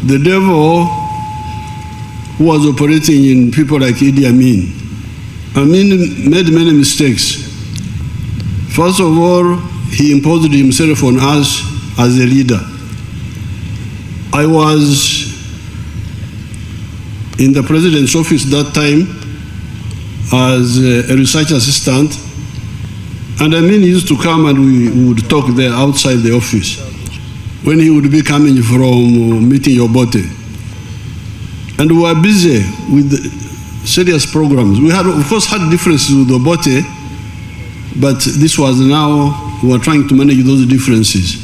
The devil who was operating in people like Iddi Amin. Amin made many mistakes. First of all, he imposed himself on us as a leader. I was in the president's office that time as a research assistant, and Amin used to come and we would talk there outside the office when he would be coming from meeting Obote. And we were busy with serious programs. We had, of course, had differences with Obote, but this was now, we were trying to manage those differences.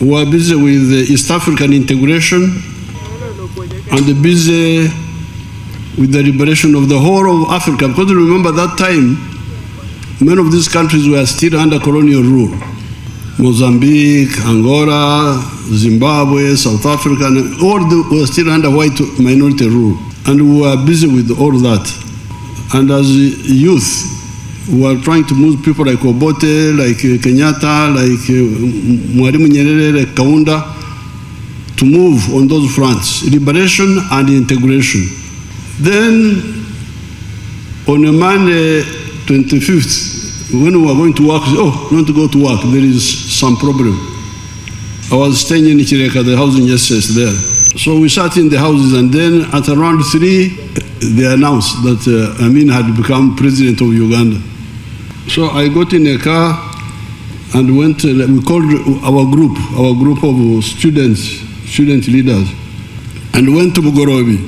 We were busy with East African integration and busy with the liberation of the whole of Africa. Because remember that time, many of these countries were still under colonial rule. Mozambique, Angola, Zimbabwe, South Africa, all were still under white minority rule. And we were busy with all that. And as youth, we were trying to move people like Obote, like Kenyatta, like Mwalimu Nyerere, like Kaunda, to move on those fronts, liberation and integration. Then, on a Monday, 25th, when we were going to work, oh, not to go to work, there is some problem. I was staying in Chireka, the housing justice there. So we sat in the houses, and then at around 3, they announced that Amin had become president of Uganda. So I got in a car and went, we called our group of student leaders, and went to Bugorobi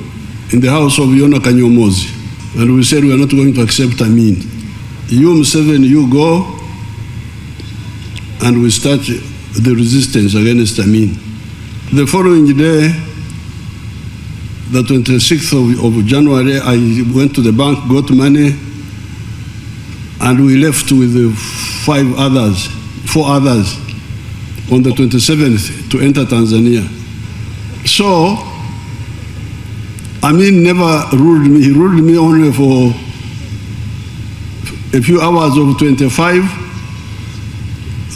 in the house of Yona Kanyomozi. And we said we are not going to accept Amin. You, Museven, you go, and we start the resistance against Amin. The following day, the 26th of January, I went to the bank, got money, and we left with 4 others on the 27th to enter Tanzania. So, Amin never ruled me. He ruled me only for a few hours of 25,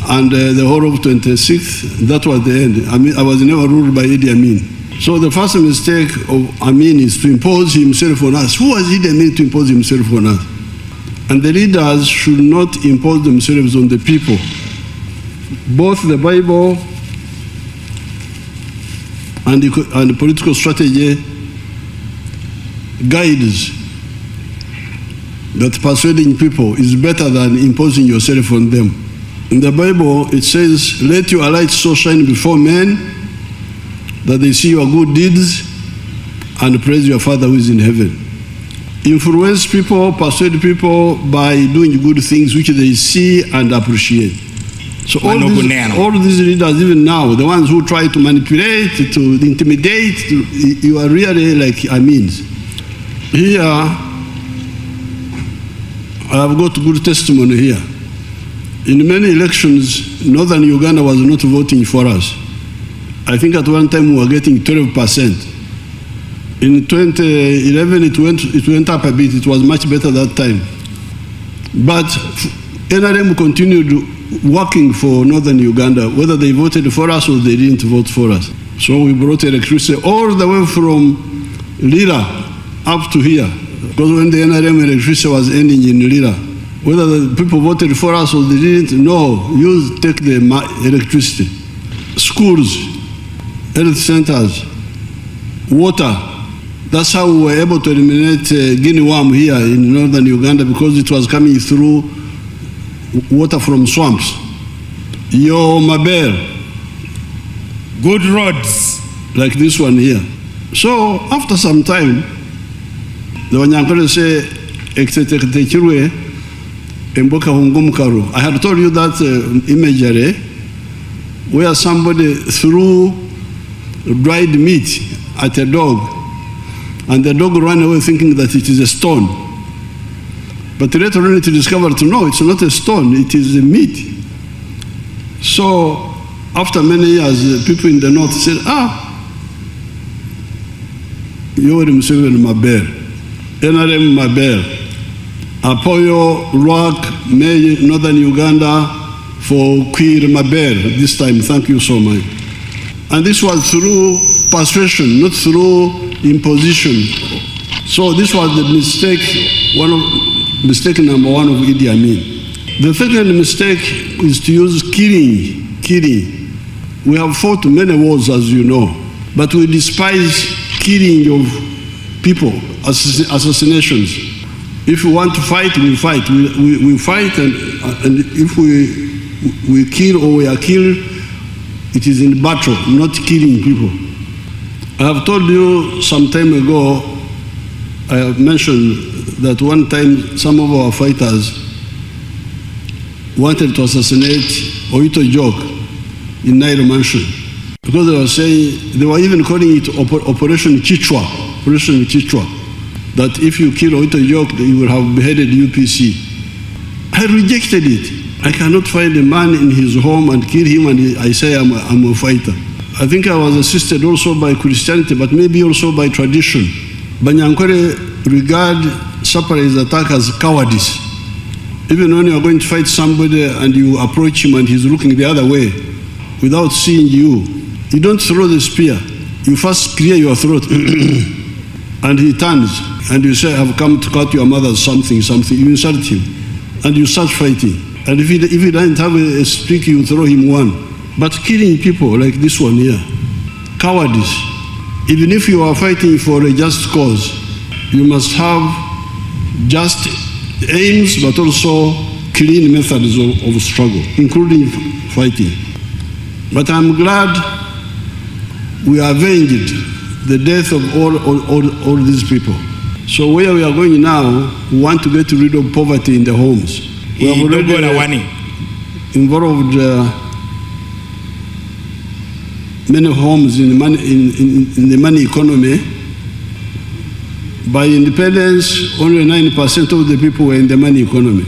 and the whole of 26, that was the end. I was never ruled by Iddi Amin. So the first mistake of Amin is to impose himself on us. Who was Iddi Amin to impose himself on us? And the leaders should not impose themselves on the people. Both the Bible and the political strategy guides that persuading people is better than imposing yourself on them. In the Bible, it says, "Let your light so shine before men that they see your good deeds and praise your Father who is in heaven." Influence people, persuade people by doing good things which they see and appreciate. So all these leaders, even now, the ones who try to manipulate, to intimidate, you are really like Amin. Here, I have got good testimony here. In many elections, northern Uganda was not voting for us. I think at one time we were getting 12%. In 2011, it went up a bit. It was much better that time. But NRM continued working for northern Uganda, whether they voted for us or they didn't vote for us. So we brought electricity all the way from Lira up to here. Because when the NRM electricity was ending in Lira, whether the people voted for us or they didn't, no, you take the electricity. Schools, health centers, water. That's how we were able to eliminate guinea worm here in northern Uganda, because it was coming through water from swamps. Yo Maber. Good roads. Like this one here. So after some time, the Wanyankole say, I had told you that imagery where somebody threw dried meat at a dog, and the dog ran away thinking that it is a stone. But later on it discovered, no, it's not a stone, it is a meat. So after many years, people in the north said, Yoweri Museveni Maber. NRM Maber, Apoyo Rock, May Northern Uganda for Queer Maber this time. Thank you so much. And this was through persuasion, not through imposition. So this was the mistake, mistake number one of Iddi Amin. The second mistake is to use killing. We have fought many wars, as you know, but we despise killing of people, assassinations. If we want to fight, we fight. We fight, and if we kill or we are killed, it is in battle, not killing people. I have told you some time ago, I have mentioned that one time some of our fighters wanted to assassinate Oito Jok in Nairo Mansion, because they were saying, they were even calling it Operation Chichwa, that if you kill Oito Jok, you will have beheaded UPC. I rejected it. I cannot find a man in his home and kill him and I say I'm a fighter. I think I was assisted also by Christianity, but maybe also by tradition. Banyankore regard surprise attack as cowardice. Even when you are going to fight somebody and you approach him and he's looking the other way without seeing you, you don't throw the spear. You first clear your throat and he turns and you say, I've come to cut your mother something. You insult him and you start fighting. And if he doesn't have a stick, you throw him one. But killing people like this one here, cowardice. Even if you are fighting for a just cause, you must have just aims, but also clean methods of struggle, including fighting. But I'm glad we avenged the death of all these people. So where we are going now, we want to get rid of poverty in the homes. We have already involved many homes in the money economy. By independence, only 9% of the people were in the money economy.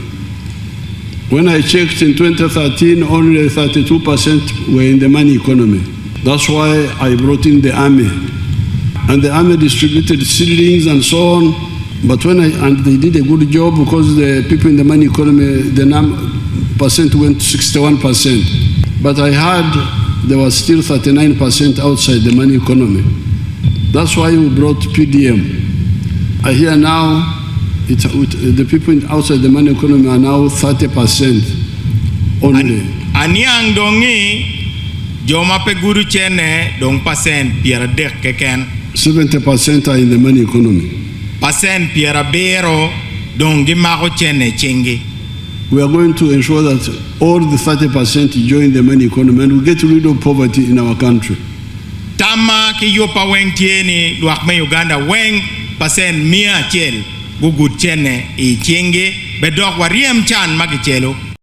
When I checked in 2013, only 32% were in the money economy. That's why I brought in the army. And the army distributed seedlings and so on. But and they did a good job, because the people in the money economy, the percent went to 61%. But I heard there was still 39% outside the money economy. That's why we brought PDM. I hear now the people outside the money economy are now 30% only. Aniang dongi joma pe guru chene dong percent piera dek keken. 70% are in the money economy. Percent piera bero dongi mako chene chengi. We are going to ensure that all the 30% join the money economy and we get rid of poverty in our country. Tama ki yopa weng tieni luak me Uganda weng percent mia chel gugut chene I chengi bedok wariem chan maki chelo.